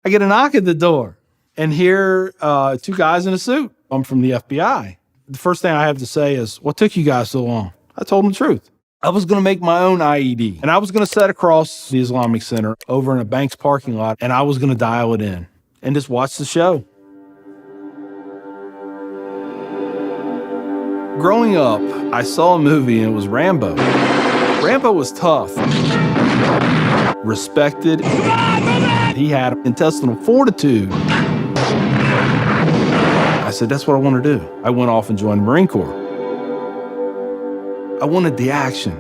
I get a knock at the door, and here, two guys in a suit. I'm from the FBI. The first thing I have to say is, what took you guys so long? I told them the truth. I was going to make my own IED, and I was going to set across the Islamic Center over in a bank's parking lot, and I was going to dial it in and just watch the show. Growing up, I saw a movie, and it was Rambo. Rambo was tough, respected. He had intestinal fortitude. I said, that's what I want to do. I went off and joined the Marine Corps. I wanted the action.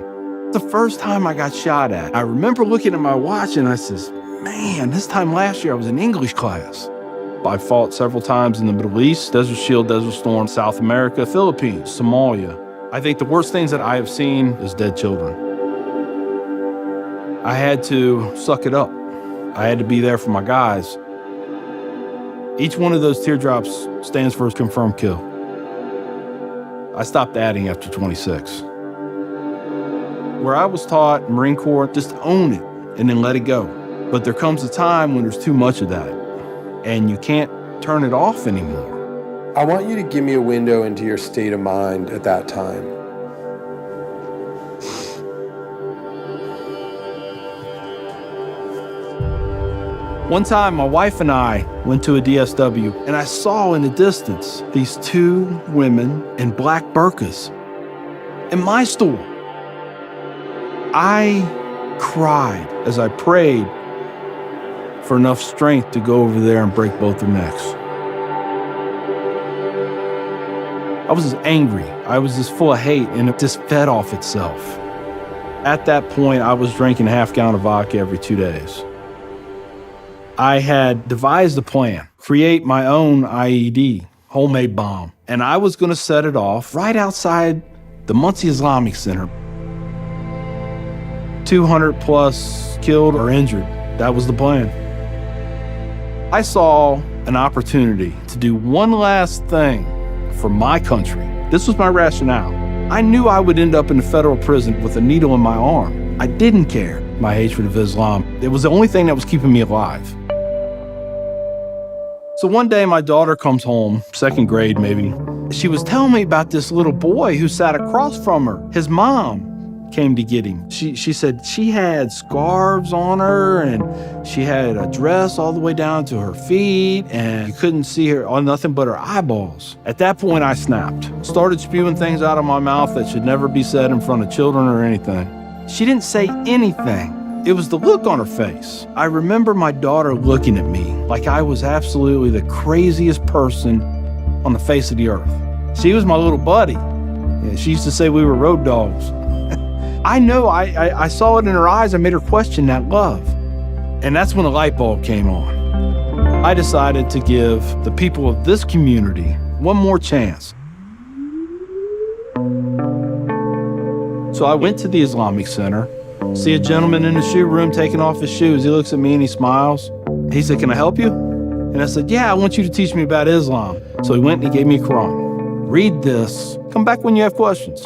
The first time I got shot at, I remember looking at my watch and I says, man, this time last year I was in English class. I fought several times in the Middle East, Desert Shield, Desert Storm, South America, Philippines, Somalia. I think the worst things that I have seen is dead children. I had to suck it up. I had to be there for my guys. Each one of those teardrops stands for a confirmed kill. I stopped adding after 26. Where I was taught, Marine Corps, just own it and then let it go. But there comes a time when there's too much of that and you can't turn it off anymore. I want you to give me a window into your state of mind at that time. One time, my wife and I went to a DSW, and I saw in the distance these two women in black burqas in my store. I cried as I prayed for enough strength to go over there and break both their necks. I was just angry. I was just full of hate, and it just fed off itself. At that point, I was drinking a half-gallon of vodka every 2 days. I had devised a plan, create my own IED, homemade bomb, and I was going to set it off right outside the Muncie Islamic Center. 200 plus killed or injured. That was the plan. I saw an opportunity to do one last thing for my country. This was my rationale. I knew I would end up in a federal prison with a needle in my arm. I didn't care. My hatred of Islam, it was the only thing that was keeping me alive. So one day my daughter comes home, second grade maybe. She was telling me about this little boy who sat across from her. His mom came to get him. She said she had scarves on her and she had a dress all the way down to her feet and you couldn't see her on nothing but her eyeballs. At that point I snapped, started spewing things out of my mouth that should never be said in front of children or anything. She didn't say anything. It was the look on her face. I remember my daughter looking at me like I was absolutely the craziest person on the face of the earth. She was my little buddy. She used to say we were road dogs. I know I saw it in her eyes. I made her question that love. And that's when a light bulb came on. I decided to give the people of this community one more chance. So I went to the Islamic Center, see a gentleman in the shoe room taking off his shoes. He looks at me and he smiles. He said, "Can I help you?" And I said, "Yeah, I want you to teach me about Islam." So he went and he gave me a Quran. "Read this. Come back when you have questions."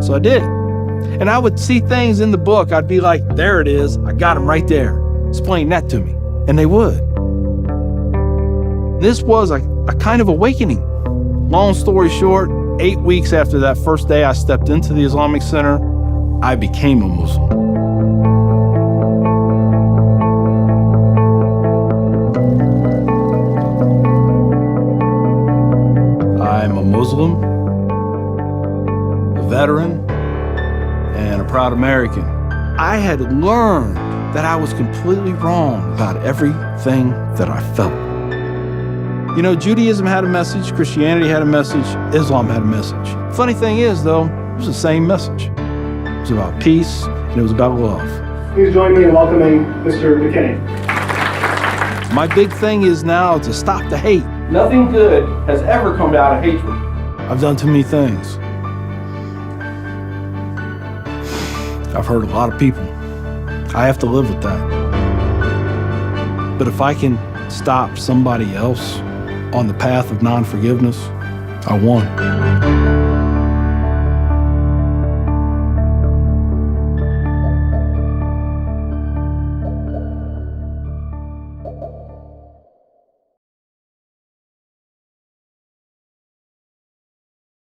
So I did. And I would see things in the book. I'd be like, there it is. I got them right there. Explain that to me. And they would. This was a kind of awakening. Long story short, 8 weeks after that first day I stepped into the Islamic Center, I became a Muslim. I'm a Muslim, a veteran, and a proud American. I had learned that I was completely wrong about everything that I felt. You know, Judaism had a message, Christianity had a message, Islam had a message. Funny thing is, though, it was the same message. It was about peace, and it was about love. Please join me in welcoming Mr. McKinney. My big thing is now to stop the hate. Nothing good has ever come out of hatred. I've done too many things. I've hurt a lot of people. I have to live with that. But if I can stop somebody else on the path of non-forgiveness, I won.